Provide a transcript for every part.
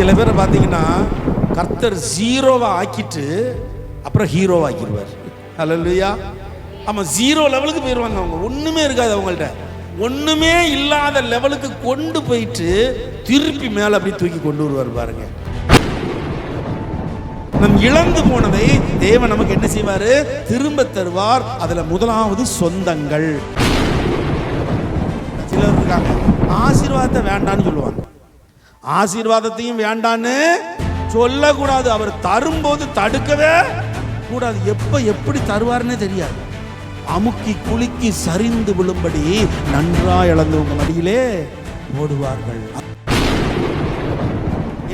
சில பேரை பார்த்தீங்கன்னா கர்த்தர் ஜீரோவா ஆக்கிட்டு அப்புறம் ஹீரோவா ஆக்கிடுவார். ஹல்லேலூயா. ஆமாம், ஜீரோ லெவலுக்கு போயிடுவாங்க. அவங்க ஒன்றுமே இருக்காது, அவங்கள்ட்ட ஒன்றுமே இல்லாத லெவலுக்கு கொண்டு போயிட்டு திருப்பி மேலே அப்படி தூக்கி கொண்டு வருவார் பாருங்க. நம் இழந்து போனதை தேவன் நமக்கு என்ன செய்வார்? திரும்ப தருவார். அதில் முதலாவது சொந்தங்கள். சிலர் இருக்காங்க ஆசீர்வாதத்தை வேண்டான்னு சொல்லுவாங்க. ஆசீர்வாதத்தையும் வேண்டான்னு சொல்லக்கூடாது. அவர் தரும்போது தடுக்கவே கூடாது. எப்ப எப்படி தருவார்னே தெரியாது. அமுக்கி குலுக்கி சரிந்து விழும்படி நன்றாய் இழந்தவங்க மடியிலே ஓடுவார்கள்.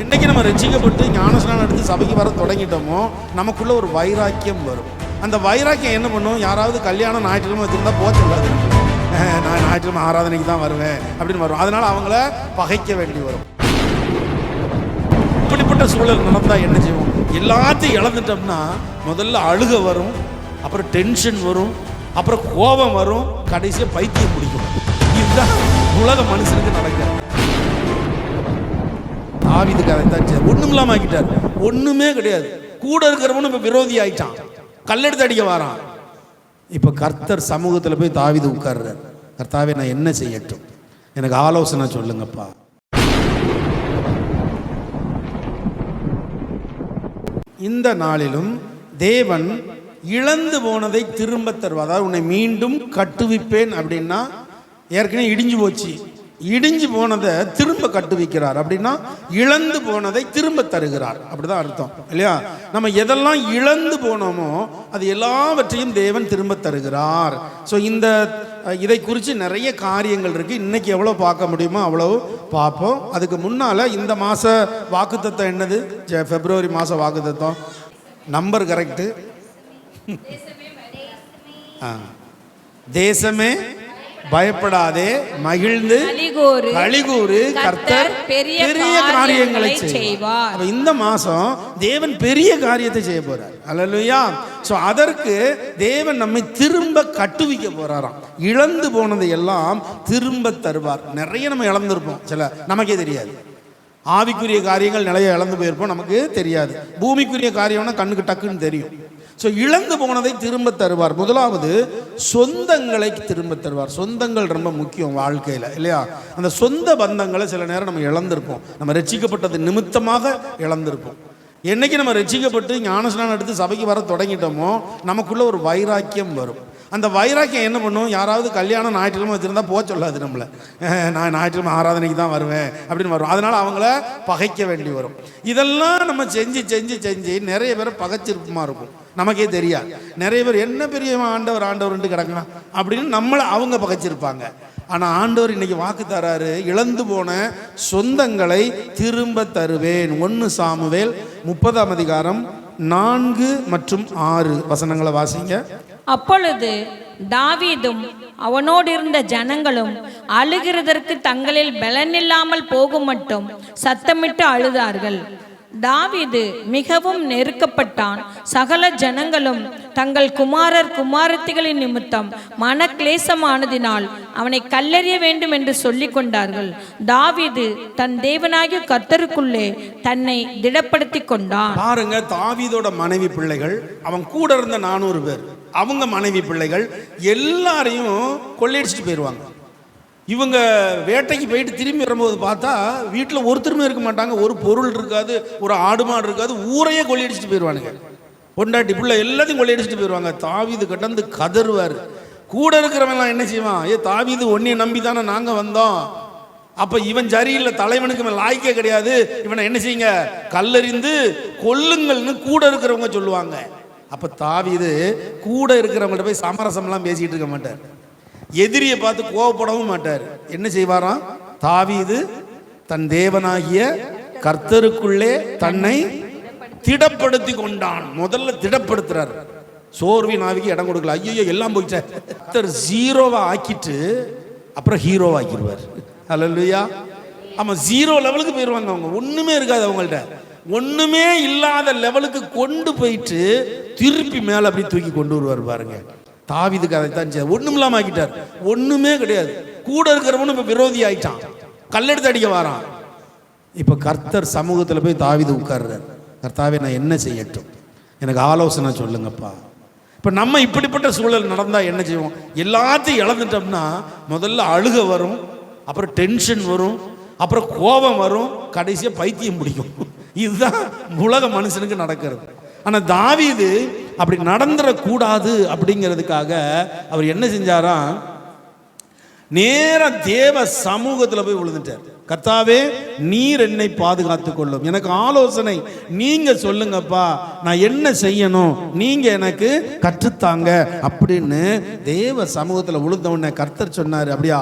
என்னைக்கு நம்ம ரட்சிக்கப்பட்டு ஞானஸ்நானம் எடுத்து சபைக்கு வர தொடங்கிட்டோமோ நமக்குள்ள ஒரு வைராக்கியம் வரும். அந்த வைராக்கியம் என்ன பண்ணும்? யாராவது கல்யாணம் ஞாயிற்றுக்கிழமை வச்சிருந்தா போச்சல்லாது, நான் ஞாயிற்றுக்கிழமை ஆராதனைக்கு தான் வருவேன் அப்படின்னு வரும். அதனால அவங்கள பகைக்க வேண்டி வரும். இப்படிப்பட்ட சூழல் நடந்தா என்ன செய்வோம்? எல்லாத்தையும் இழந்துட்டோம்னா முதல்ல அழுக வரும், அப்புறம் டென்ஷன் வரும், அப்புறம் கோபம் வரும், கடைசியாக பைத்தியம் பிடிக்கும். இதுதான் உலக மனுஷனுக்கு நடக்கிறது. தாவீதுக்கு அதைத்தான் ஒண்ணும் இல்லாம ஆக்கிட்டார். ஒண்ணுமே கிடையாது. கூட இருக்கிறவனும் இப்ப விரோதி ஆயிட்டான், கல்லெடுத்து அடிக்க வாரான். இப்ப கர்த்தர் சமூகத்துல போய் தாவீது உட்கார்றார். கர்த்தாவே, நான் என்ன செய்யட்டும்? எனக்கு ஆலோசனை சொல்லுங்கப்பா. இந்த நாளிலும் தேவன் இழந்து போனதை திரும்ப தருவார். அதாவது உன்னை மீண்டும் கட்டுவிப்பேன் அப்படின்னா, ஏற்கனவே இடிஞ்சு போச்சு, இடிஞ்சு போனதை திரும்ப கட்டுவிக்கிறார். அப்படின்னா இழந்து போனதை திரும்ப தருகிறார், அப்படிதான் அர்த்தம் இல்லையா? நம்ம எதெல்லாம் இழந்து போனோமோ அது எல்லாவற்றையும் தேவன் திரும்ப தருகிறார். ஸோ இதை குறித்து நிறைய காரியங்கள் இருக்கு. இன்னைக்கு எவ்வளோ பார்க்க முடியுமோ அவ்வளோ பார்ப்போம். அதுக்கு முன்னால இந்த மாச வாக்குத்தத்தம் என்னது? பிப்ரவரி மாச வாக்குத்தத்தம் நம்பர் கரெக்டு. தேசமே பயப்படாதே, மகிழ்ந்து களிகூறு, கர்த்தர் பெரிய காரியங்களை செய்வார். இந்த மாசம் தேவன் பெரிய காரியத்தை செய்ய போறார். அல்லேலூயா. சோ அதற்கு தேவன் நம்மை திரும்ப கட்டுவிக்க போறாராம். இழந்து போனதை எல்லாம் திரும்ப தருவார். நிறைய நம்ம இழந்திருப்போம், சில நமக்கே தெரியாது. ஆவிக்குரிய காரியங்கள் நிறைய இழந்து போயிருப்போம், நமக்கு தெரியாது. பூமிக்குரிய காரியம்னா கண்ணுக்கு டக்குன்னு தெரியும். ஸோ இழந்து போனதை திரும்ப தருவார். முதலாவது சொந்தங்களை திரும்ப தருவார். சொந்தங்கள் ரொம்ப முக்கியம் வாழ்க்கையில் இல்லையா? அந்த சொந்த பந்தங்களை சில நேரம் நம்ம இழந்திருப்போம். நம்ம ரட்சிக்கப்பட்டது நிமித்தமாக இழந்திருப்போம். என்னைக்கு நம்ம ரட்சிக்கப்பட்டு ஞானஸ்நானம் எடுத்து சபைக்கு வர தொடங்கிட்டோமோ நமக்குள்ள ஒரு வைராக்கியம் வரும். அந்த வைராக்கியம் என்ன பண்ணும்? யாராவது கல்யாணம் ஞாயிற்றுக்கிழமை வச்சிருந்தா போக சொல்லாது நம்மளை, நான் ஞாயிற்றுக்கிழமை ஆராதனைக்கு தான் வருவேன் அப்படின்னு வரும். அதனால அவங்கள பகைக்க வேண்டி வரும். இதெல்லாம் நம்ம செஞ்சு செஞ்சு செஞ்சு நிறைய பேரை பகைச்சிருப்பமா இருக்கும், நமக்கே தெரியாது. நிறைய பேர் என்ன பெரிய ஆண்டவர்ன்ட்டு கிடக்கலாம் அப்படின்னு நம்மளை அவங்க பகைச்சிருப்பாங்க. ஆனால் ஆண்டவர் இன்னைக்கு வாக்கு தராரு, இழந்து போன சொந்தங்களை திரும்ப தருவேன். 1 சாமுவேல் 30ஆம் அதிகாரம் 4 மற்றும் 6 வசனங்களை வாசிங்க. அப்பொழுது தாவீதும் அவனோடு இருந்த ஜனங்களும் அழுகிறதற்கு தங்களில் பலனில்லாமல் போகும் மட்டும் சத்தமிட்டு அழுதார்கள். தாவீது மிகவும் நெருக்கப்பட்டான். சகல ஜனங்களும் தங்கள் குமாரர் குமாரத்திகளின் நிமித்தம் மனக்லேசமானதினால் அவனை கல்லெறிய வேண்டும் என்று சொல்லிக் கொண்டார்கள். தாவீது தன் தேவனாகிய கர்த்தருக்குள்ளே தன்னை திடப்படுத்தி கொண்டான். பாருங்க, தாவீதோட மனைவி பிள்ளைகள், அவன் கூட இருந்த 400 பேர், அவங்க மனைவி பிள்ளைகள் எல்லாரையும் கொள்ளையடிச்சிட்டு போயிடுவாங்க. இவங்க வேட்டைக்கு போயிட்டு திரும்பி வரும்போது பார்த்தா வீட்டில் ஒருத்தருமே இருக்க மாட்டாங்க, ஒரு பொருள் இருக்காது, ஒரு ஆடு மாடு இருக்காது, ஊரையே கொள்ளையடிச்சிட்டு போயிடுவானுங்க. பொண்டாட்டி பிள்ளை எல்லாத்தையும் கொள்ளையடிச்சிட்டு போயிடுவாங்க. தாவீது கடந்து கதறுவார். கூட இருக்கிறவன் என்ன செய்வான்? தாவீது ஒன்னைய நம்பி தானே நாங்கள் வந்தோம், அப்போ இவன் சரியில்லை, தலைவனுக்கு மேலே லாய்க்கே கிடையாது, இவனை என்ன செய்யுங்க, கல்லறிந்து கொல்லுங்கள்னு கூட இருக்கிறவங்க சொல்லுவாங்க. அப்போ தாவீது கூட இருக்கிறவங்கள்ட்ட போய் சமரசம்லாம் பேசிக்கிட்டு இருக்க மாட்டார், எதிரியை பார்த்து கோவப்படவும் மாட்டார். என்ன செய்வாராம்? தாவீது தன் தேவனாகிய கர்த்தருக்குள்ளே தன்னை திடப்படுத்தி கொண்டான். முதல்ல திடப்படுத்துறார். சோர்வின் ஆவிக்கு இடம் கொடுக்கல. ஐயோ எல்லாம் போயிட்டார். கர்த்தர் ஜீரோவா ஆக்கிட்டு அப்புறம் ஹீரோவா ஆக்கிடுவார். அல்லேலூயா. ஆமா, ஜீரோ லெவலுக்கு போயிடுவாங்க. அவங்க ஒண்ணுமே இருக்காது, அவங்கள்ட்ட ஒண்ணுமே இல்லாத லெவலுக்கு கொண்டு போயிட்டு திருப்பி மேல அப்படி தூக்கி கொண்டு வருவார் பாருங்க. தாவீதுக்கு அதைத்தான் ஒண்ணும் இல்லாம இப்போ கர்த்தர் சமூகத்தில் போய் தாவீது உட்கார்றார். கர்த்தாவே நான் என்ன செய்யட்டும், எனக்கு ஆலோசனை சொல்லுங்கப்பா. இப்போ நம்ம இப்படிப்பட்ட சூழல் நடந்தால் என்ன செய்வோம்? எல்லாத்தையும் இழந்துட்டோம்னா முதல்ல அழுக வரும், அப்புறம் டென்ஷன் வரும், அப்புறம் கோபம் வரும், கடைசியாக பைத்தியம் பிடிக்கும். இதுதான் உலக மனுஷனுக்கு நடக்கிறது. ஆனால் தாவீது அப்படி நடந்துடக்கூடாது அப்படிங்கிறதுக்காக அவர் என்ன செஞ்சாராம், நேர தேவ சமூகத்தில் போய் விழுந்துட்டார். கர்த்தாவே நீர் என்னை பாதுகாத்து கொள்ளும், எனக்கு ஆலோசனை நீங்க சொல்லுங்கப்பா, நான் என்ன செய்யணும் நீங்க எனக்கு கற்றுத்தாங்க அப்படின்னு தேவ சமூகத்தில் விழுந்த உடனே கர்த்தர் சொன்னார், அப்படியா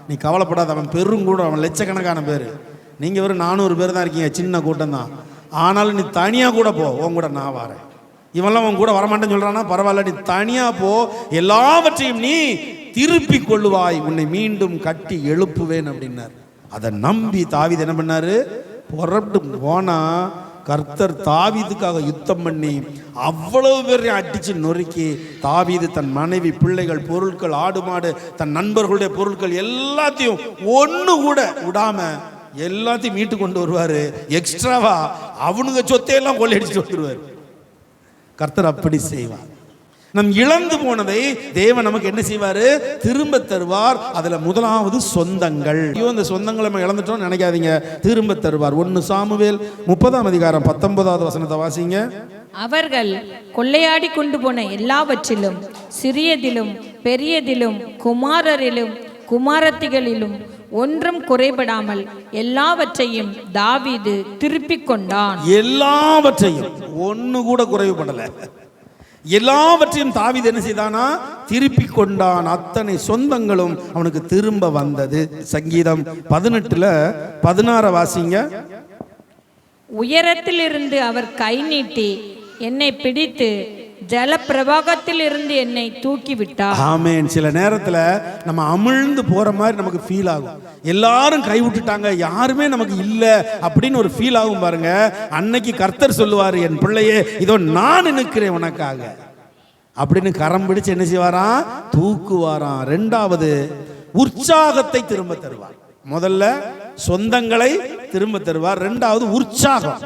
நீ கவலைப்படாத, அவன் பெருங்கூடம், அவன் லட்சக்கணக்கான பேர், நீங்க வெறும் 400 பேர் தான் இருக்கீங்க, சின்ன கூட்டம் தான், ஆனாலும் நீ தனியா கூட போ, உன் கூட நான் வரேன். இவெல்லாம் உன் கூட வரமாட்டேன்னு சொல்றானா, பரவாயில்ல நீ தனியா போ, எல்லாவற்றையும் நீ திருப்பி கொள்ளுவாய், உன்னை மீண்டும் கட்டி எழுப்புவேன் அப்படின்னார். அதை நம்பி தாவீது என்ன பண்ணாரு, புறப்பட்டு போனா கர்த்தர் தாவீதுக்காக யுத்தம் பண்ணி அவ்வளவு பேரையும் அடிச்சு நொறுக்கி, தாவீது தன் மனைவி, பிள்ளைகள், பொருட்கள், ஆடு மாடு, தன் நண்பர்களுடைய பொருட்கள் எல்லாத்தையும் ஒண்ணு கூட விடாம எல்லாத்தையும் மீட்டு கொண்டு வருவாரு. எக்ஸ்ட்ராவா அவனுங்க சொத்தையெல்லாம் கொள்ளையடிச்சுட்டு வந்துருவாரு. கர்த்தர் அப்படி செய்வார். நம் இழந்து போனதை தேவன் நமக்கு என்ன செய்வாரு, திரும்ப தருவார். அதுல முதலாவது சொந்தங்கள். இந்த சொந்தங்களை நம்ம இழந்துட்டோம் நினைக்காதீங்க, திரும்ப தருவார். 1 சாமுவேல் 30:19 வாசிங்க. அவர்கள் கொள்ளையாடி கொண்டு போன எல்லாவற்றிலும், சிறியதிலும் பெரியதிலும், குமாரரிலும் குமாரத்திகளிலும் ஒன்றும் குறைபடாமல் எல்லாவற்றையும் தாவீது திருப்பிக் கொண்டான். எல்லாவற்றையும், ஒன்னு கூட குறைவுபடல, எல்லாவற்றையும் தாவீது என்ன செய்தானா, திருப்பி கொண்டான். அத்தனை சொந்தங்களும் அவனுக்கு திரும்ப வந்தது. சங்கீதம் 18:16 வாசிங்க. உயரத்தில் இருந்து அவர் கை நீட்டி என்னை பிடித்து ஜல பிரவாகத்தில் இருந்து என்னை தூக்கி விட்டார். ஆமென். சில நேரத்துல நம்ம அமிழ்ந்து போற மாதிரி நமக்கு ஃபீல் ஆகும். எல்லாரும் கைவிட்டுட்டாங்க, யாருமே நமக்கு இல்ல அப்படின்னு ஒரு ஃபீல் ஆகும் பாருங்க. அன்னைக்கு கர்த்தர் சொல்லுவாரு, என் பிள்ளையே இதோ நான் நிற்கிறேன் உனக்காக அப்படின்னு கரம் பிடிச்சு என்ன செய்வாராம், தூக்குவாராம். 2வது உற்சாகத்தை திரும்ப தருவார். முதல்ல சொந்தங்களை திரும்ப தருவார், 2வது உற்சாகம்.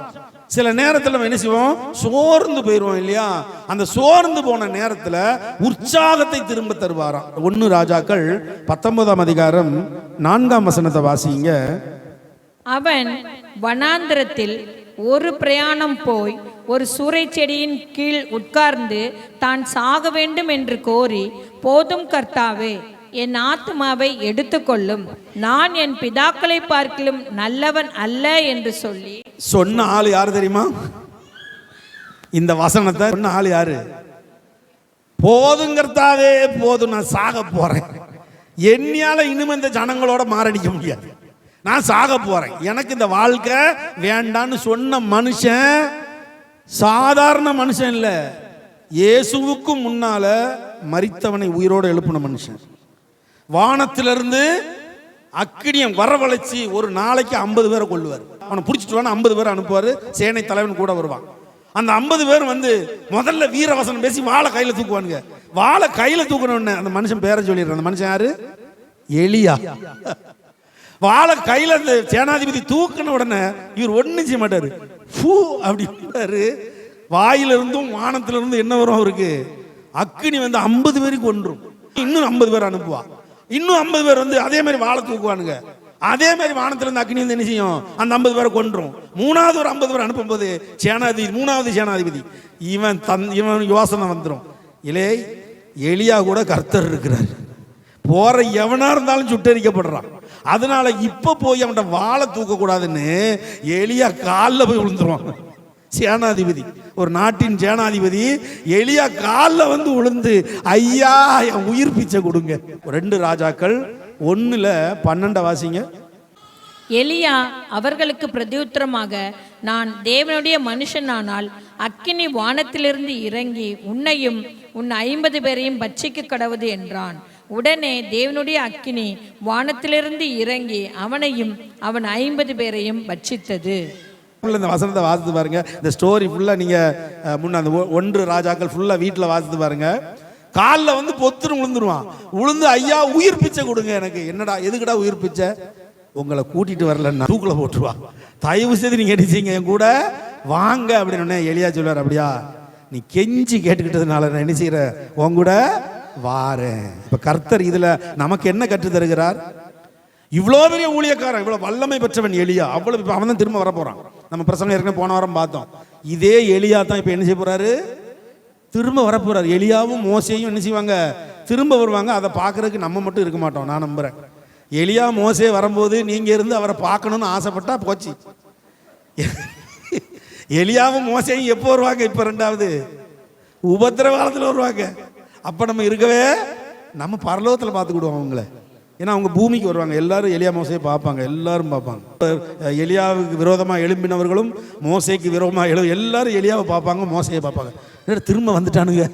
சில நேரத்தில் நம்ம என்ன செய்வோம், சோர்ந்து போயிடுவோம் இல்லையா, அந்த சோர்ந்து போன நேரத்தில் உற்சாகத்தை திரும்ப தருவாராம். 1 ராஜாக்கள் 19:4 வாசிங்க. அவன் வனாந்திரத்தில் ஒரு பிரயாணம் போய் ஒரு சூறை செடியின் கீழ் உட்கார்ந்து தான் சாக வேண்டும் என்று கோரி, போதும் கர்த்தாவே என் ஆத்மாவை எடுத்துக்கொள்ளும், நான் என் பிதாக்களை பார்க்கிலும் நல்லவன் அல்ல என்று சொல்லி சொன்ன ஆள் யாரு தெரியுமா? இந்த வசனத்தை சொன்ன ஆள் யாரு? போதுங்கிறதாவே போதும், நான் சாக போறேன், என்னையால இனிமே இந்த ஜனங்களோட மாரடிக்க முடியாது, நான் சாக போறேன், எனக்கு இந்த வாழ்க்கை வேண்டான்னு சொன்ன மனுஷன் சாதாரண மனுஷன் இல்ல, இயேசுவுக்கும் முன்னால மரித்தவனை உயிரோடு எழுப்பின மனுஷன். வானத்திலிருந்து அக்கினியம் வரவழைச்சி ஒரு நாளைக்கு 50 பேரை கொள்ளுவார். அவனை பிடிச்சிட்டு வான 50 பேரை அனுப்புவார், சேனை தலைவன் கூட வருவான். அந்த 50 பேர் வந்து முதல்ல வீரவசனம் பேசி வாழை கையில தூக்குவானுங்க. வாழை கையில தூக்கணும்னு அந்த மனுஷன் பேரை சொல்லிடுறான். அந்த மனுஷன் யாரு? எலியா. வாழை கையில அந்த சேனாதிபதி தூக்கின உடனே இவர் ஒன்னும் செய்ய மாட்டாரு, பூ அப்படின்றாரு. வாயிலிருந்தும் வானத்திலிருந்தும் என்ன வரும் அவருக்கு? அக்கினி வந்து 50 பேருக்கு கொன்றும். இன்னும் 50 பேர் அனுப்புவா, இன்னும் 50 பேர் வந்து அதே மாதிரி வாழை தூக்குவானுங்க. அதே மாதிரி வானத்திலிருந்து அக்னி வந்து என்ன செய்யும், அந்த 50 பேரை கொன்றும். 3வது ஒரு 50 பேர் அனுப்பும்போது சேனாதிபதி, 3வது சேனாதிபதி இவன் யோசனை வந்துடும், இலே எலியா கூட கர்த்தர் இருக்கிறார், போற எவனா இருந்தாலும் சுட்டரிக்கப்படுறான், அதனால இப்ப போய் அவன்கிட்ட வாழை தூக்க கூடாதுன்னு எலியா காலில் போய் விழுந்துருவான். சேனாதிபதி, ஒரு நாட்டின் சேனாதிபதி எலியா காலில் வந்து விழுந்து, ஐயா என் உயிர் பிச்சை கொடுங்க. 2 ராஜாக்கள் 1:12 வாசிங்க. எலியா அவர்களுக்கு பிரதியுத்தரமாக, நான் தேவனுடைய மனுஷனானால் அக்கினி வானத்திலிருந்து இறங்கி உன்னையும் உன் 50 பேரையும் பட்சிக்க கடவுது என்றான். உடனே தேவனுடைய அக்கினி வானத்திலிருந்து இறங்கி அவனையும் அவன் 50 பேரையும் பட்சித்தது. இந்த வசனத்தை வாசித்து பாருங்க. இந்த ஸ்டோரி ஃபுல்லா நீங்க முன்ன அந்த 1 ராஜாக்கள் ஃபுல்லா வீட்டில் வாசித்து பாருங்க. காலில் வந்து பொத்துன்னு விழுந்துருவான். விழுந்து ஐயா உயிர் பிச்சை கொடுங்க எனக்கு. என்னடா எதுக்குடா உயிர் பிச்சை? உங்களை கூட்டிட்டு வரலன்னா தூக்குல போட்டுருவா. தயவு செய்து நீங்க என்ன என் கூட வாங்க அப்படின்னு எலியா சொல்வார். அப்படியா, நீ கெஞ்சி கேட்டுக்கிட்டதுனால நான் என்ன செய்யற, உன் கூட வாரேன். இப்ப கர்த்தர் இதுல நமக்கு என்ன கற்று தருகிறார்? இவ்வளோ பெரிய ஊழியக்காரன், இவ்வளோ வல்லமை பெற்றவன் எலியா, அவ்வளவு அவன் தான் திரும்ப வர போறான். நம்ம பிரசங்கம் ஏற்கனவே போன வாரம் பார்த்தோம். இதே எலியா தான் இப்ப என்ன செய்ய போறாரு, திரும்ப வர போறாரு. எலியாவும் மோசேயும் என்ன செய்வாங்க, திரும்ப வருவாங்க. அதை பார்க்கறதுக்கு நம்ம மட்டும் இருக்க மாட்டோம். நான் நம்புறேன் எலியா மோசே வரும்போது நீங்க இருந்து அவரை பார்க்கணும்னு ஆசைப்பட்டா போச்சு. எலியாவும் மோசேயும் எப்போ வருவாங்க? இப்ப ரெண்டாவது உபத்திரவ காலத்தில் வருவாங்க. அப்ப நம்ம இருக்கவே, நம்ம பரலோகத்தில் பார்த்துக்கிடுவோம் அவங்கள. ஏன்னா அவங்க பூமிக்கு வருவாங்க. எல்லாரும் எலியா மோசையை பார்ப்பாங்க, எல்லாரும் பார்ப்பாங்க. எலியாவுக்கு விரோதமாக எழும்பினவர்களும் மோசைக்கு விரோதமாக எல்லாரும் எலியாவை பார்ப்பாங்க, மோசையை பார்ப்பாங்க. திரும்ப வந்துட்டானுங்க.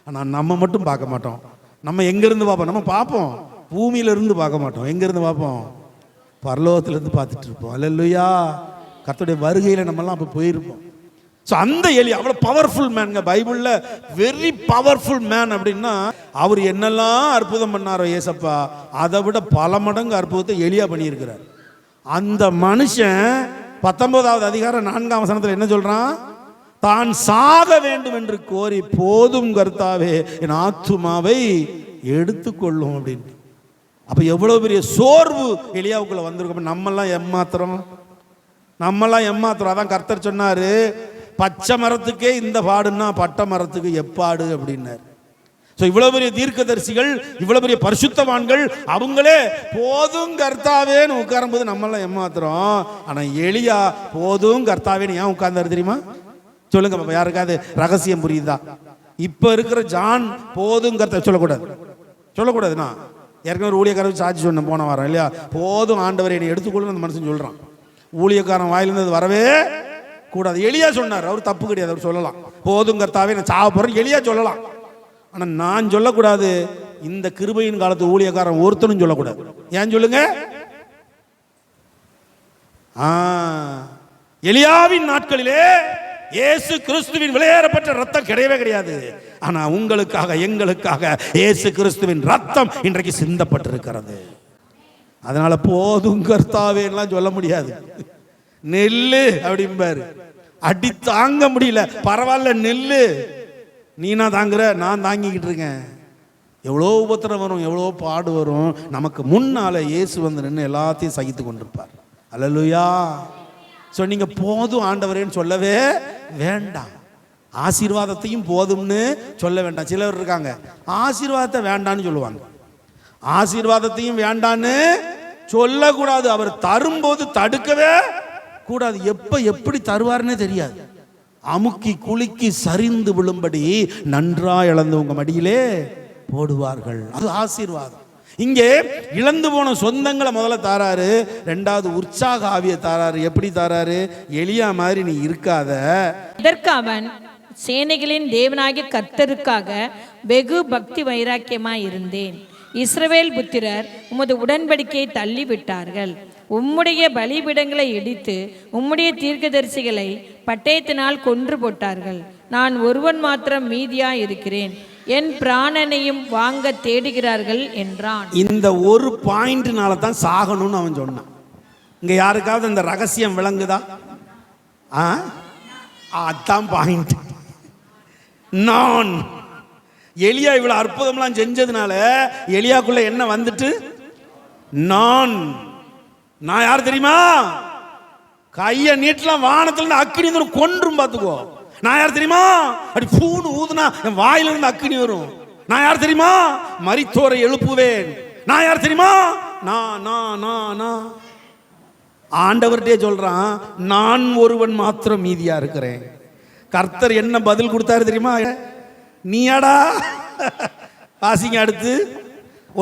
ஆனால் நம்ம மட்டும் பார்க்க மாட்டோம். நம்ம எங்கேருந்து பார்ப்போம்? நம்ம பார்ப்போம், பூமியிலிருந்து பார்க்க மாட்டோம். எங்கேருந்து பார்ப்போம்? பரலோகத்திலேருந்து பார்த்துட்டு இருப்போம். அல்லேலூயா. கர்த்தருடைய வருகையில் நம்மெல்லாம் அப்போ போயிருப்போம். ஸோ அந்த எலியா அவ்வளோ பவர்ஃபுல் மேனுங்க. பைபிளில் வெரி பவர்ஃபுல் மேன் அப்படின்னா அவர் என்னெல்லாம் அற்புதம் பண்ணாரோ ஏசப்பா, அதை விட பல மடங்கு அற்புதத்தை எலியா பண்ணியிருக்கிறார். அந்த மனுஷன் 19வது அதிகாரம் 4ஆம் வசனத்தில் என்ன சொல்றான்? தான் சாக வேண்டும் என்று கோரி, போதும் கர்த்தாவே என் ஆத்துமாவை எடுத்துக்கொள்ளும் அப்படின்னு. அப்போ எவ்வளோ பெரிய சோர்வு எலியாவுக்குள்ள வந்திருக்கும். நம்மெல்லாம் ஏமாத்துறோம். அதான் கர்த்தர் சொன்னாரு, பச்சை மரத்துக்கே இந்த பாடுன்னா பட்டை மரத்துக்கு எப்பாடு அப்படின்னாரு. ஸோ இவ்வளோ பெரிய தீர்க்கதரிசிகள், இவ்வளோ பெரிய பரிசுத்தவான்கள், அவங்களே போதும் கர்த்தாவேன்னு உட்காரும்போது நம்மெல்லாம் ஏமாத்துறோம். ஆனால் எலியா போதும் கர்த்தாவேன்னு ஏன் உட்கார்ந்தாரு தெரியுமா? சொல்லுங்க பாப்பா, யாருக்காவது ரகசியம் புரியுதா? இப்போ இருக்கிற ஜான் போதும் கர்த்தா சொல்லக்கூடாதுண்ணா. ஏற்கனவே ஒரு ஊழியக்காரர் சாட்சி சொன்ன போன வாரம் இல்லையா, போதும் ஆண்டவரை என்னை எடுத்துக்கொள்ளுன்னு அந்த மனுஷன் சொல்கிறான். ஊழியக்காரன் வாயிலிருந்து அது வரவே கூடாது. எலியா சொன்னார், அவர் தப்பு கிடையாது, அவர் சொல்லலாம் போதும் கர்த்தாவே நான் சாவ போறேன், எலியா சொல்லலாம். ஆனால் நான் சொல்லக்கூடாது. இந்த கிருபையின் காலத்து ஊழியக்காரன் ஒருத்தனும் சொல்லக்கூடாது. ஏன் சொல்லுங்க? எலியாவின் நாட்களிலே இயேசு கிறிஸ்துவின் விலையேறப்பட்ட ரத்தம் கிடையவே கிடையாது. ஆனா உங்களுக்காக எங்களுக்காக இயேசு கிறிஸ்துவின் ரத்தம் இன்றைக்கு சிந்தப்பட்டிருக்கிறது. அதனால போதும் கர்த்தாவே எல்லாம் சொல்ல முடியாது. நெல்லு அப்படிம்பாரு, அடி தாங்க முடியல, பரவாயில்ல நெல்லு, நீனா தாங்குற, நான் தாங்கிக்கிட்டு இருக்கேன். எவ்வளோ உபத்திரம் வரும், எவ்வளோ பாடு வரும், நமக்கு முன்னால இயேசு வந்து நின்று எல்லாத்தையும் சகித்து கொண்டிருப்பார். அல்லேலூயா. ஸோ நீங்கள் போதும் ஆண்டவரேன்னு சொல்லவே வேண்டாம். ஆசீர்வாதத்தையும் போதும்னு சொல்ல வேண்டாம். சிலர் இருக்காங்க ஆசீர்வாதத்தை வேண்டான்னு சொல்லுவாங்க. ஆசீர்வாதத்தையும் வேண்டான்னு சொல்லக்கூடாது. அவர் தரும்போது தடுக்கவே கூடாது. எப்போ எப்படி தருவார்னே தெரியாது. அமுக்கி குலுக்கி சரிந்து விழும்படி நன்றா இழந்து உங்க மடியிலே போடுவார்கள். அது ஆசீர்வாதம். இங்கே இழந்து போன சொந்தங்களை முதல்ல தாராரு, ரெண்டாவது உற்சாக ஆவியை தாராரு. எப்படி தாராரு? எலியா மாதிரி நீ இருக்காத. இதற்கு அவன், சேனைகளின் தேவனாகிய கர்த்தருக்காக வெகு பக்தி வைராக்கியமாய் இருந்தேன். இஸ்ரவேல் புத்திரர் உமது உடன்படிக்கையை தள்ளி விட்டார்கள். உம்முடைய பலிபீடங்களை இடித்து உம்முடைய தீர்க்கதரிசிகளை பட்டயத்தினால் கொன்று போட்டார்கள். நான் ஒருவன் மாத்திரம் மீதியாய் இருக்கிறேன், என் பிராணனையும் வாங்க தேடுகிறார்கள் என்றான். இந்த ஒரு பாயிண்ட்னால தான் சாகணும்னு அவன் சொன்னான். இங்க யாருக்காவது இந்த ரகசியம் விளங்குதா? அதான் பாயிண்ட். நான் எலியா இவ்வளவு அற்புதம்லாம் செஞ்சதுனால எலியாக்குள்ள என்ன வந்துட்டு, நான் யார் தெரியுமா? கைய நீட்டலாம், வானத்துல அக்கினி வரும், கொன்றும் பார்த்துக்கோ. நான் யார் தெரியுமா? அப்படி பூணு ஊதுனா என் வாயிலிருந்து அக்கினி வரும். நான் யார் தெரியுமா? மரித்தோரை எழுப்புவேன். நான் யார் தெரியுமா? நான் ஆண்டவர்கிட்டே சொல்றான், நான் ஒருவன் மாத்திரம் மீதியா இருக்கிறேன். கர்த்தர் என்ன பதில் கொடுத்தாரு தெரியுமா? நீயாடா? வாசிங்க அடுத்து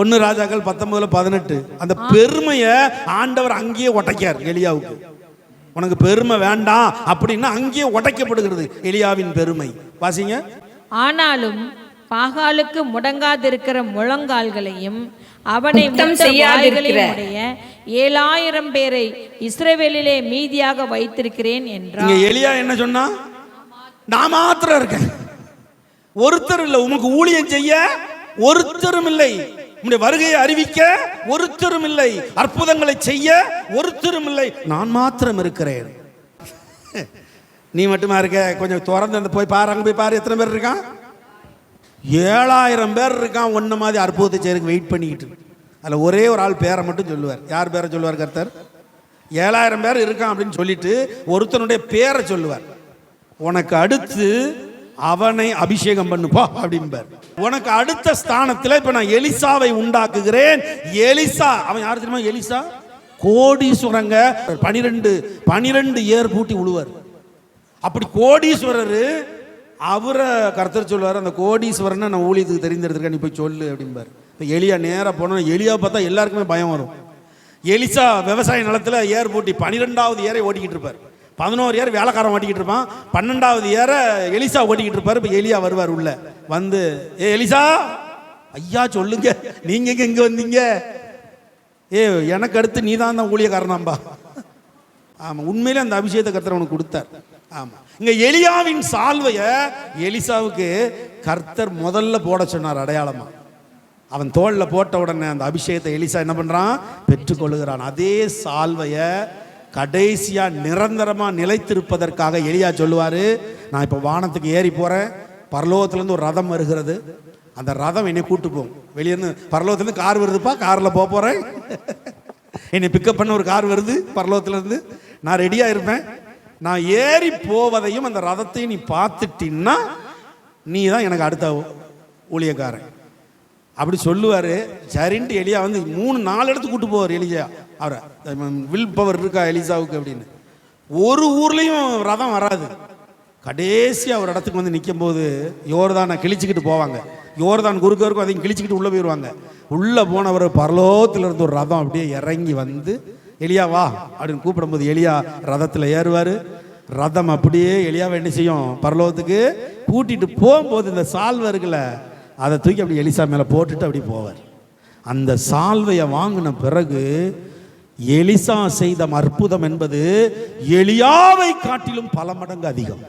1 ராஜாக்கள் 19:18. அந்த பெருமையை ஆண்டவர் அங்கேயே உடைக்கார் எலியாவுக்கு. உனக்கு பெருமை வேண்டாம் அப்படின்னா அங்கேயே உடைக்கப்படுகிறது எலியாவின் பெருமை. வாசிங்க. ஆனாலும் பாகாலுக்கு முடங்காதிருக்கிற முழங்கால்களையும் அவனை செய்யாதிருக்கிற 7000 பேரை இஸ்ரவேலிலே மீதியாக வைத்திருக்கிறேன் என்றார். எலியா என்ன சொன்னா? நான் மாத்திரம் இருக்கேன், ஒருத்தர் இல்லை, உமக்கு ஊழியம் செய்ய ஒருத்தரும் இல்லை. உம்முடைய வருகையை அறிவிக்க ஒருத்தரும் இல்லை, அற்புதங்களை செய்ய ஒருத்தரும் இல்லை, நான் மாத்திரம் இருக்கிறேன். நீ மட்டுமா இருக்க? கொஞ்சம் திறந்து அந்த போய் பாரு, அங்க போய் பாரு, எத்தனை பேர் இருக்கான்? 7000 பேர் இருக்கான். ஒன்ன மாதிரி அற்புதத்தை செய்யறதுக்கு வெயிட் பண்ணிக்கிட்டு. அதில் ஒரே ஒரு ஆள் பேரை மட்டும் சொல்லுவார். யார் பேரை சொல்லுவார் கர்த்தர்? 7000 பேர் இருக்கான் அப்படின்னு சொல்லிட்டு ஒருத்தனுடைய பேரை சொல்லுவார். உனக்கு அடுத்து அவனை அபிஷேகம் பண்ணுப்பா அப்படின்பார். உனக்கு அடுத்த ஸ்தானத்தில் இப்ப நான் எலிசாவை உண்டாக்குகிறேன். எலிசா அவன் யாரு தெரியுமா? எலிசா கோடீஸ்வரங்க. 12 ஏர் பூட்டி உழுவார். அப்படி கோடீஸ்வரர். அவரை கர்த்தர் சொல்லுவார், அந்த கோடீஸ்வரனை நான் ஊழியத்துக்கு தெரிந்தெடுத்துருக்கேன், நீ போய் சொல்லு அப்படின்பார். இப்போ எலியா நேராக போனோம். எலியா பார்த்தா எல்லாருக்குமே பயம் வரும். எலிசா விவசாய நிலத்தில் ஏர் பூட்டி 12வது ஏரை ஓட்டிக்கிட்டு இருப்பார். 11 ஏர் வேலைக்காரன் ஓட்டிக்கிட்டு இருப்பான். 12வது ஏரை எலிசா ஓட்டிக்கிட்டு இருப்பார். இப்போ எலியா வருவார் உள்ள வந்து, எலிசா ஐயா சொல்லுங்க, நீங்க எங்க வந்தீங்க? எனக்கு அடுத்து நீ தான் ஊழியக்காரனாம்பா. ஆமா, உண்மையிலே அந்த அபிஷேகத்தை கர்த்தர் அவனுக்கு கொடுத்தார். ஆமா, இங்க எலியாவின் சால்வைய எலிசாவுக்கு கர்த்தர் முதல்ல போட சொன்னார் அடையாளமா. அவன் தோல்ல போட்ட உடனே அந்த அபிஷேகத்தை எலிசா என்ன பண்றான்? பெற்றுக்கொள்ளுகிறான். அதே சால்வைய கடைசியா நிரந்தரமா நிலைத்திருப்பதற்காக எலியா சொல்லுவாரு, நான் இப்ப வானத்துக்கு ஏறி போறேன், பரலோகத்திலிருந்து ஒரு ரதம் வருகிறது, அந்த ரதம் என்னை கூட்டு போகும். வெளியிருந்து பரலோகத்திலிருந்து கார் வருதுப்பா, கார்ல போறேன், என்னை பிக்கப் பண்ண ஒரு கார் வருது பரலோகத்திலிருந்து, நான் ரெடியா இருப்பேன், நான் ஏறி போவதையும் அந்த ரதத்தையும் நீ பார்த்துட்டீன்னா நீ தான் எனக்கு அடுத்த ஊழியக்காரன் அப்படி சொல்லுவாரு. சரின்ட்டு எலியா வந்து 3-4 இடத்துக்கு கூட்டு போவார். எலியா அவரை வில் பவர் இருக்கா எலிசாவுக்கு அப்படின்னு. ஒரு ஊர்லயும் ரதம் வராது. கடைசியா ஒரு இடத்துக்கு வந்து நிற்கும் போது யோர்தானை கிழிச்சுக்கிட்டு போவாங்க. யோர்தான் குறுக்க இருக்கும், அதையும் கிழிச்சுக்கிட்டு உள்ள போயிடுவாங்க. உள்ள போனவர் பரலோகத்துல இருந்து ஒரு ரதம் அப்படியே இறங்கி வந்து, எலியா வா அப்படின்னு கூப்பிடும்போது எலியா ரதத்தில் ஏறுவார். ரதம் அப்படியே எலியாவை என்ன செய்யும்? பரலோகத்துக்கு கூட்டிட்டு போகும்போது இந்த சால்வர்களை அதை தூக்கி அப்படி எலிசா மேலே போட்டுட்டு அப்படி போவார். அந்த சால்வையை வாங்கின பிறகு எலிசா செய்த அற்புதம் என்பது எலியாவை காட்டிலும் பல மடங்கு அதிகம்.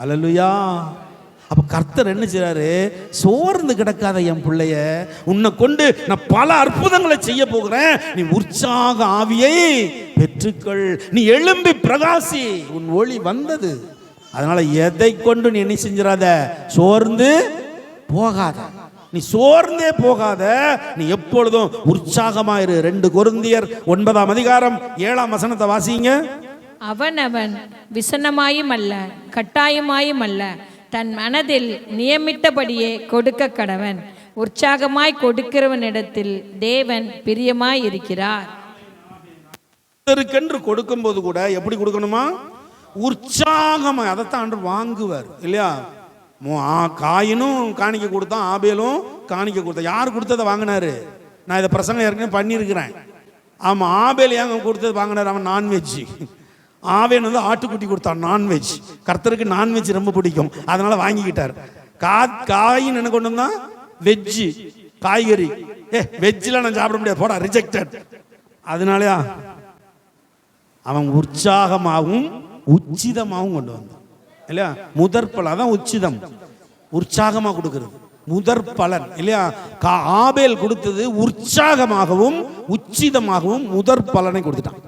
அல்லேலூயா. அப்ப கர்த்தர் என்ன செய்றாரு? சோர்ந்து கிடக்காத என் பிள்ளைய, உன்னை கொண்டு நான் பல அற்புதங்களை செய்ய போகிறேன், நீ உற்சாக ஆவியை பெற்றுக்கள், நீ எழும்பி பிரகாசி, உன் ஒளி வந்தது. அதனால எதை கொண்டு நீ என்ன செஞ்சிடாத, சோர்ந்து போகாத, நீ சோர்ந்தே போகாத, நீ எப்பொழுதும் உற்சாகமாயிரு. 2 கொரிந்தியர் 9ஆம் அதிகாரம் 7ஆம் வசனத்தை வாசிங்க. அவனவன் விசனமாயும் அல்ல கட்டாயமாயும் அல்ல, தன் மனதில் நியமித்தபடியே கொடுக்க கடவன். உற்சாகமாய் கொடுக்கிறவனிடத்தில் தேவன் பிரியமாய் இருக்கிறார். கர்த்தருக்கென்று கொடுக்கும்போது கூட எப்படி கொடுக்கணுமா? உற்சாகமா. அதைத்தான் அன்று வாங்குவார் இல்லையா? காயினும் காணிக்க கொடுத்தான், ஆபேலும் காணிக்க கொடுத்தான். யார் கொடுத்ததை வாங்கினாரு? நான் இதை பிரசங்கம் ஏற்கனவே பண்ணியிருக்கிறேன். ஆமா, ஆபேல் ஏங்க கொடுத்தது வாங்கினார்? அவன் நான்வெஜ். ஆவேன் வந்து ஆட்டுக்குட்டி கொடுத்தான், நான்வெஜ். கர்த்தருக்கு நான்வெஜ் ரொம்ப பிடிக்கும், அதனால வாங்கிக்கிட்டார். காயின் என்ன கொண்டு வந்தான்? வெஜ்ஜு, காய்கறி. வெஜ்ஜில் நான் சாப்பிட முடியாது, போடா, ரிஜெக்டட். அதனாலயா அவன் உற்சாகமாகவும் உச்சிதமாகவும் கொண்டு வந்தான் இல்லையா? முதற் பலன் அதான் உச்சிதம், உற்சாகமா கொடுக்கிறது முதற் பலன் இல்லையா? ஆபேல் கொடுத்தது உற்சாகமாகவும் உச்சிதமாகவும் முதற் பலனை கொடுத்துட்டான்.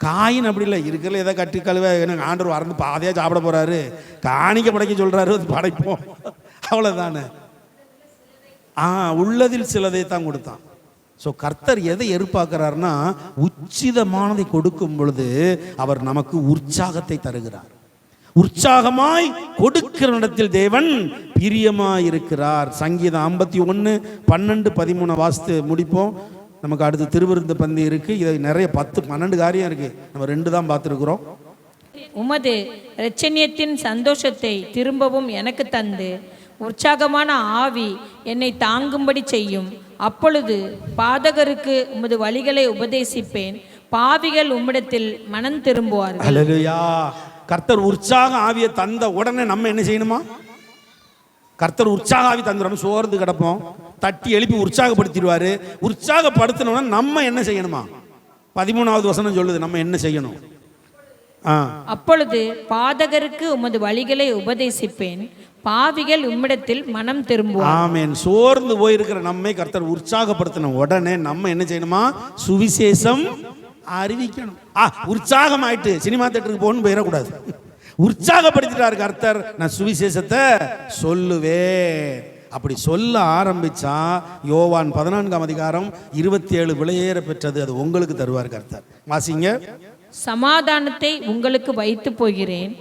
காயின் அப்படி இல்லை, இருக்கிற ஏதோ கட்டி கழுவ ஆண்டவர் வரந்து பாதையா சாப்பிட போறாரு, காணிக்க படைக்க சொல்றாரு, படைப்போம், அவ்வளவுதானே. உள்ளதில் சிலதை தான் கொடுத்தான். ஸோ கர்த்தர் எதை எதிர்பார்க்கிறார்னா, உச்சிதமானதை கொடுக்கும் பொழுது அவர் நமக்கு உற்சாகத்தை தருகிறார். உற்சாகமாய் கொடுக்கிற இடத்தில் தேவன் பிரியமாய் இருக்கிறார். சங்கீதம் 51:12-13 வாசித்து முடிப்போம். நமக்கு அடுத்து திருவிருந்து பந்தி இருக்கு. இது நிறைய 10-12 காரியம் இருக்கு, நம்ம 2 தான் பார்த்துருக்குறோம். உமது இரட்சணியத்தின் சந்தோஷத்தை திரும்பவும் எனக்கு தந்து உற்சாகமான ஆவி என்னை தாங்கும்படி செய்யும். அப்பொழுது பாதகருக்கு உமது வழிகளை உபதேசிப்பேன், பாவிகள் உம்மிடத்தில் மனம் திரும்புவார்கள். அல்லேலூயா. கர்த்தர் உற்சாக ஆவியை தந்த உடனே நம்ம என்ன செய்யணுமா? கர்த்தர் உற்சாக ஆவி தந்துடும். சோர்ந்து கிடப்போம், தட்டி எழுப்பி உற்சாகப்படுத்திடுவாரு. உற்சாகப்படுத்தணும்னா நம்ம என்ன செய்யணுமா? 13வது வசனம் சொல்லுது நம்ம என்ன செய்யணும். அப்பொழுது பாதகருக்கு உமது வழிகளை உபதேசிப்பேன், பாவிகள் உம்மிடத்தில் மனம் திரும்புவார். ஆமென். சோர்ந்து போயிருக்கிற நம்மை கர்த்தர் உற்சாகப்படுத்தின உடனே நம்ம என்ன செய்யணுமா? சுவிசேஷம் அறிவிக்கணும். உற்சாகம் ஆயிட்டு சினிமா தியேட்டருக்கு போகணும்னு போயிடக்கூடாது. உற்சாகப்படுத்திட்டார் கர்த்தர், நான் சுவிசேஷத்தை சொல்லுவேன். அப்படி சொல்ல ஆரம்பிச்சா யோவான் 14ஆம் அதிகாரம் 27 விலையேற பெற்றது அது உங்களுக்கு தருவார் கர்த்தர். வாசிங்க. சமாதானத்தை உங்களுக்கு வைத்து போகிறேன்,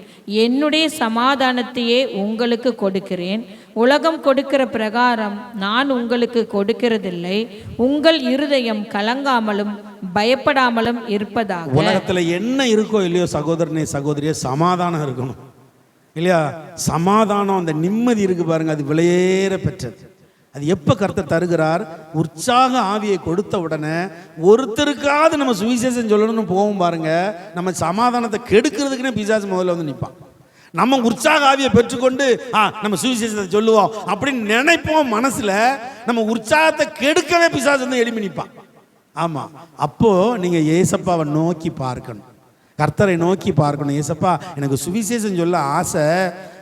என்னுடைய சமாதானத்தையே உங்களுக்கு கொடுக்கிறேன். உலகம் கொடுக்கிற பிரகாரம் நான் உங்களுக்கு கொடுக்கிறதில்லை. உங்கள் இருதயம் கலங்காமலும் பயப்படாமலும் இருப்பதாக. உலகத்துல என்ன இருக்கோ இல்லையோ சகோதரனே சகோதரியே, சமாதானம் இருக்கணும் இல்லையா? சமாதானம், அந்த நிம்மதி இருக்கு பாருங்க, அது விலையேற பெற்றது. அது எப்ப கர்த்தர் தருகிறார்? உற்சாக ஆவியை கொடுத்த உடனே ஒருத்தருக்காவது நம்ம சுவிசேஷம் சொல்லணும்னு போவோம் பாருங்க, நம்ம சமாதானத்தை கெடுக்கிறதுக்குன்னே பிசாசு முதல்ல வந்து நிற்பான். நம்ம உற்சாக ஆவியை பெற்றுக்கொண்டு நம்ம சுவிசேஷத்தை சொல்லுவோம் அப்படின்னு நினைப்போம் மனசுல, நம்ம உற்சாகத்தை கெடுக்கவே பிசாசு வந்து எழுப்பி நிற்பான். ஆமா, அப்போ நீங்க ஏசப்பாவை நோக்கி பார்க்கணும், கர்த்தரை நோக்கி பார்க்கணும். ஏசப்பா எனக்கு சுவிசேஷம் சொல்ல ஆசை,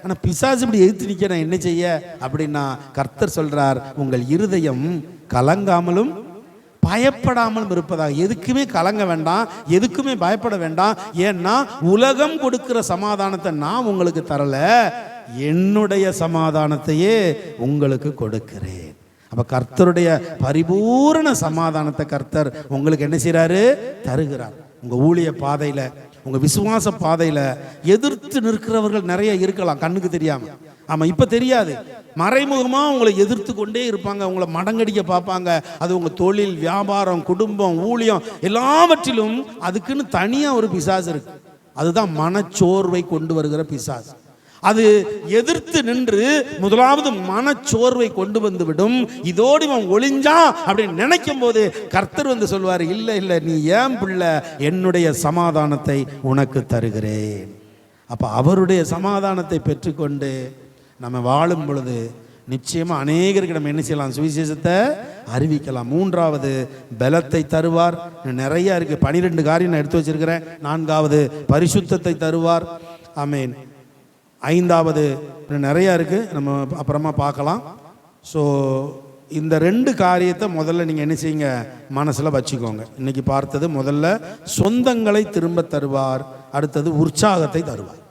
ஆனால் பிசாசு இப்படி எதிர்த்து நிற்க நான் என்ன செய்ய அப்படின்னா, கர்த்தர் சொல்றார், உங்கள் இருதயம் கலங்காமலும் பயப்படாமலும் இருப்பதாக. எதுக்குமே கலங்க வேண்டாம், எதுக்குமே பயப்பட வேண்டாம். ஏன்னா உலகம் கொடுக்கிற சமாதானத்தை நான் உங்களுக்கு தரல, என்னுடைய சமாதானத்தையே உங்களுக்கு கொடுக்கிறேன். அப்ப கர்த்தருடைய பரிபூரண சமாதானத்தை கர்த்தர் உங்களுக்கு என்ன செய்றாரு? தருகிறார். உங்க ஊழிய பாதையில, உங்க விசுவாச பாதையில எதிர்த்து நிற்கிறவர்கள் நிறைய இருக்கலாம், கண்ணுக்கு தெரியாம. ஆமா, இப்ப தெரியாது, மறைமுகமா உங்களை எதிர்த்து கொண்டே இருப்பாங்க, உங்களை மடங்கடிக்க பார்ப்பாங்க. அது உங்க தொழில், வியாபாரம், குடும்பம், ஊழியம் எல்லாவற்றிலும் அதுக்குன்னு தனியா ஒரு பிசாசு இருக்கு. அதுதான் மனச்சோர்வை கொண்டு வருகிற பிசாசு. அது எதிர்த்து நின்று முதலாவது மனச்சோர்வை கொண்டு வந்து விடும். இதோடு இவன் ஒளிஞ்சா அப்படின்னு நினைக்கும் போது கர்த்தர் வந்து சொல்வார், இல்லை இல்லை, நீ ஏன் பிள்ளை, என்னுடைய சமாதானத்தை உனக்கு தருகிறேன். அப்ப அவருடைய சமாதானத்தை பெற்றுக்கொண்டு நம்ம வாழும் பொழுது நிச்சயமா அநேகருக்கு நம்ம என்ன செய்யலாம்? சுவிசேஷத்தை அறிவிக்கலாம். மூன்றாவது பலத்தை தருவார். நிறைய இருக்கு, 12 காரியம் நான் எடுத்து வச்சிருக்கிறேன். 4வது பரிசுத்தத்தை தருவார். ஆமென். 5வது நிறையா இருக்குது, நம்ம அப்புறமா பார்க்கலாம். ஸோ இந்த 2 காரியத்தை முதல்ல நீங்கள் என்ன செய்யுங்க? மனசில் வச்சுக்கோங்க. இன்னைக்கு பார்த்தது முதல்ல சொந்தங்களை திரும்ப தருவார், அடுத்தது உற்சாகத்தை தருவார்.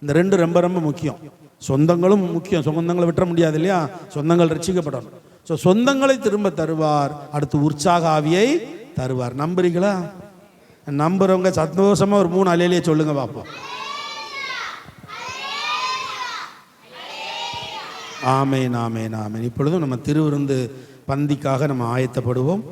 இந்த 2 ரொம்ப ரொம்ப முக்கியம். சொந்தங்களும் முக்கியம், சொந்தங்களை விட்டுற முடியாது இல்லையா? சொந்தங்கள் ரட்சிக்கப்படணும். ஸோ சொந்தங்களை திரும்ப தருவார், அடுத்து உற்சாக ஆவியை தருவார். நம்புறீங்களா? நம்புறவங்க சந்தோஷமாக ஒரு 3 அலையிலேயே சொல்லுங்க பார்ப்போம். ஆமேன், ஆமேன், ஆமேன். இப்பொழுதும் நம்ம திருவிருந்து பந்திக்காக நம்ம ஆயத்தப்படுவோம்.